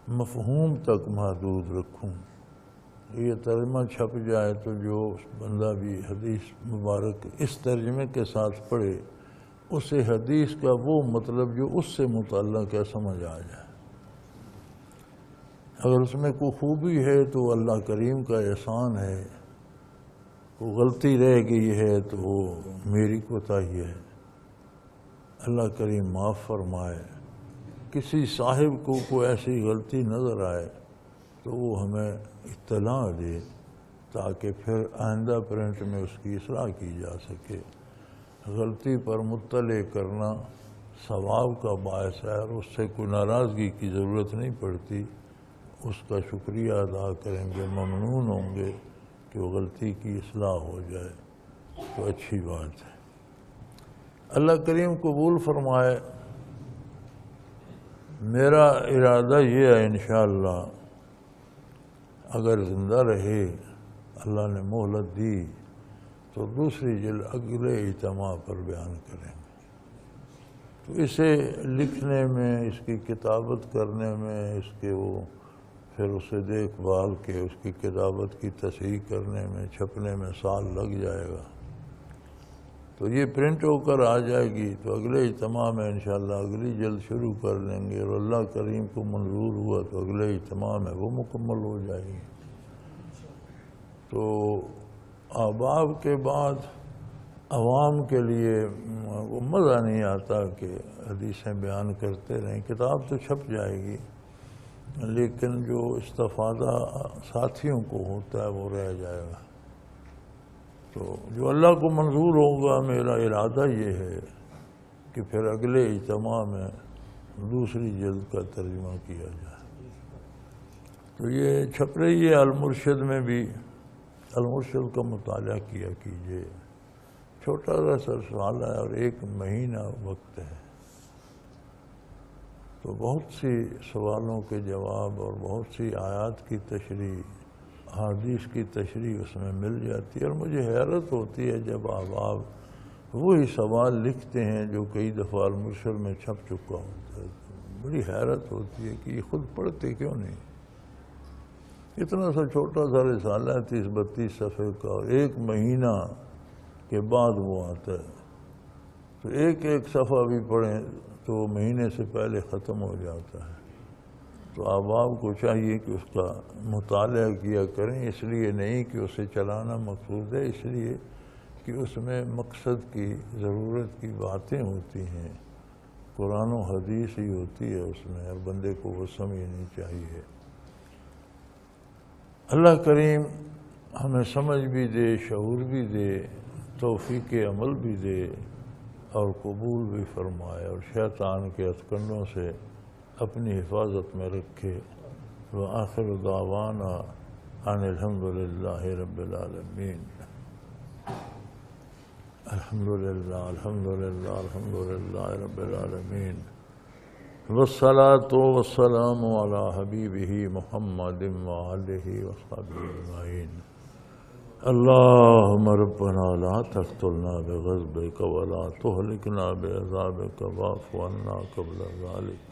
مفہوم تک محدود رکھوں۔ یہ ترجمہ چھپ جائے تو جو بندہ بھی حدیث مبارک اس ترجمے کے ساتھ پڑھے، اسے حدیث کا وہ مطلب جو اس سے متعلق ہے سمجھ آ جائے۔ اگر اس میں کوئی خوبی ہے تو اللہ کریم کا احسان ہے، کوئی غلطی رہ گئی ہے تو وہ میری کوتاہی ہے، اللہ کریم معاف فرمائے۔ کسی صاحب کو کوئی ایسی غلطی نظر آئے تو وہ ہمیں اطلاع دے تاکہ پھر آئندہ پرنٹ میں اس کی اصلاح کی جا سکے۔ غلطی پر مطلع کرنا ثواب کا باعث ہے اور اس سے کوئی ناراضگی کی ضرورت نہیں پڑتی، اس کا شکریہ ادا کریں گے، ممنون ہوں گے کہ وہ غلطی کی اصلاح ہو جائے تو اچھی بات ہے۔ اللہ کریم قبول فرمائے۔ میرا ارادہ یہ ہے انشاءاللہ اگر زندہ رہے، اللہ نے مہلت دی تو دوسری جلد اگلے اجتماع پر بیان کریں گے۔ تو اسے لکھنے میں، اس کی کتابت کرنے میں، اس کے وہ پھر اسے دیکھ بھال کے اس کی کتابت کی تصحیح کرنے میں، چھپنے میں سال لگ جائے گا۔ تو یہ پرنٹ ہو کر آ جائے گی تو اگلے اجتماع میں انشاءاللہ اگلی جلد شروع کر دیں گے، اور اللہ کریم کو منظور ہوا تو اگلے اجتماع میں وہ مکمل ہو جائے گی۔ تو احباب کے بعد عوام کے لیے وہ مزہ نہیں آتا کہ حدیثیں بیان کرتے رہیں۔ کتاب تو چھپ جائے گی لیکن جو استفادہ ساتھیوں کو ہوتا ہے وہ رہ جائے گا۔ تو جو اللہ کو منظور ہوگا، میرا ارادہ یہ ہے کہ پھر اگلے اجتماع میں دوسری جلد کا ترجمہ کیا جائے۔ تو یہ چھپ رہی ہے المرشد میں بھی، المرشد کا مطالعہ کیا کیجیے، چھوٹا سا رسالہ ہے اور 1 مہینہ وقت ہے، تو بہت سی سوالوں کے جواب اور بہت سی آیات کی تشریح، حدیث کی تشریح اس میں مل جاتی ہے۔ اور مجھے حیرت ہوتی ہے جب احباب وہی سوال لکھتے ہیں جو کئی دفعہ المرشد میں چھپ چکا ہوتا ہے، بڑی حیرت ہوتی ہے کہ یہ خود پڑھتے کیوں نہیں۔ اتنا سا چھوٹا سا رسالہ ہے 30-32 صفحے کا، اور 1 مہینہ کے بعد وہ آتا ہے، تو ایک صفحہ بھی پڑھیں تو مہینے سے پہلے ختم ہو جاتا ہے۔ تو احباب کو چاہیے کہ اس کا مطالعہ کیا کریں، اس لیے نہیں کہ اسے چلانا مقصود ہے، اس لیے کہ اس میں مقصد کی، ضرورت کی باتیں ہوتی ہیں، قرآن و حدیث ہی ہوتی ہے اس میں، اور بندے کو وہ سمجھنی چاہیے۔ اللہ کریم ہمیں سمجھ بھی دے، شعور بھی دے، توفیق عمل بھی دے، اور قبول بھی فرمائے، اور شیطان کے ہتھکنڈوں سے اپنی حفاظت میں رکھے۔ وآخر دعوانا ان الحمدللہ رب العالمین۔ الحمدللہ الحمدللہ الحمدللہ رب العالمین، والصلاة والسلام علی حبیبہ محمد وآلہ وصحبہ اجمعین۔ اللہم ربنا لا تقتلنا بغضبک ولا تہلکنا بعذابک واعف عنا قبل ذلک۔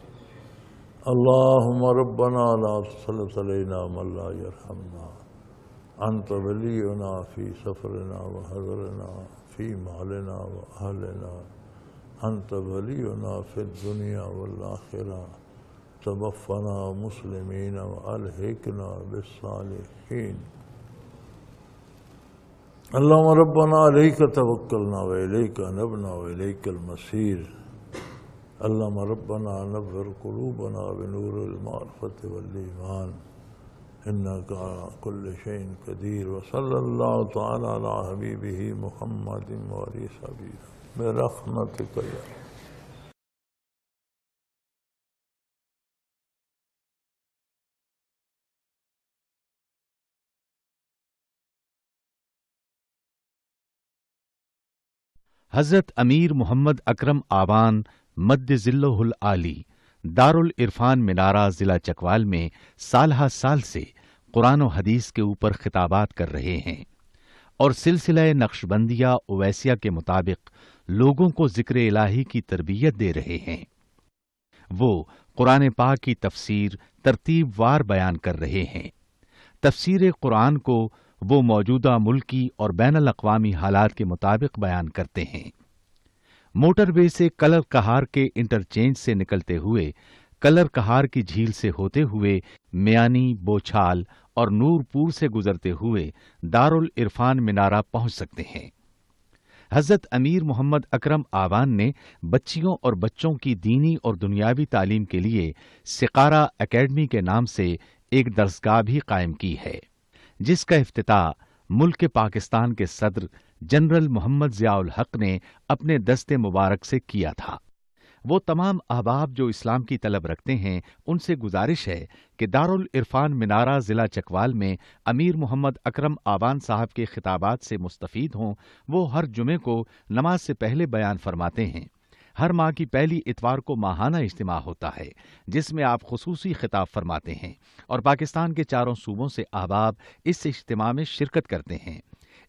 اللہم ربنا لا تسلط علینا من لا یرحمنا، انت ولینا فی سفرنا وحضرنا فی مالنا واہلنا، انت ولینا فی الدنیا والآخرہ، توفنا مسلمین والحقنا بالصالحین۔ اللهم ربنا عليك توكلنا وإليك أنبنا وإليك المصير. اللهم ربنا نور قلوبنا بنور المعرفة والإيمان إنك على كل شيء قدير. وصلى الله تعالى على حبيبه محمد وآله وصحبه برحمتك يا رب. حضرت امیر محمد اکرم آوان مد ذلہ العالی دارالعرفان منارہ ضلع چکوال میں سالہ سال سے قرآن و حدیث کے اوپر خطابات کر رہے ہیں اور سلسلہ نقشبندیہ اویسیہ کے مطابق لوگوں کو ذکر الہی کی تربیت دے رہے ہیں۔ وہ قرآن پاک کی تفسیر ترتیب وار بیان کر رہے ہیں۔ تفسیر قرآن کو وہ موجودہ ملکی اور بین الاقوامی حالات کے مطابق بیان کرتے ہیں۔ موٹر وے سے کلر کہار کے انٹرچینج سے نکلتے ہوئے کلر کہار کی جھیل سے ہوتے ہوئے میانی، بوچھال اور نور پور سے گزرتے ہوئے دارالعرفان منارہ پہنچ سکتے ہیں۔ حضرت امیر محمد اکرم آوان نے بچیوں اور بچوں کی دینی اور دنیاوی تعلیم کے لیے سقارہ اکیڈمی کے نام سے ایک درسگاہ بھی قائم کی ہے، جس کا افتتاح ملک پاکستان کے صدر جنرل محمد ضیاء الحق نے اپنے دست مبارک سے کیا تھا۔ وہ تمام احباب جو اسلام کی طلب رکھتے ہیں ان سے گزارش ہے کہ دارالعرفان منارہ ضلع چکوال میں امیر محمد اکرم آوان صاحب کے خطابات سے مستفید ہوں۔ وہ ہر جمعے کو نماز سے پہلے بیان فرماتے ہیں۔ ہر ماہ کی پہلی اتوار کو ماہانہ اجتماع ہوتا ہے جس میں آپ خصوصی خطاب فرماتے ہیں اور پاکستان کے چاروں صوبوں سے احباب اس اجتماع میں شرکت کرتے ہیں۔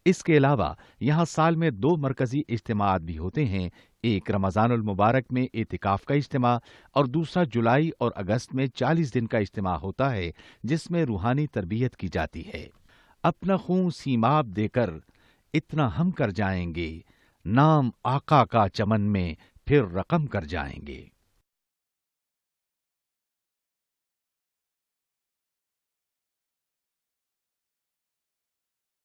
اس کے علاوہ یہاں سال میں 2 مرکزی اجتماعات بھی ہوتے ہیں، ایک رمضان المبارک میں اعتکاف کا اجتماع اور دوسرا جولائی اور اگست میں 40 دن کا اجتماع ہوتا ہے جس میں روحانی تربیت کی جاتی ہے۔ اپنا خون سیماب دے کر اتنا ہم کر جائیں گے، نام آقا کا چمن میں پھر رقم کر جائیں گے۔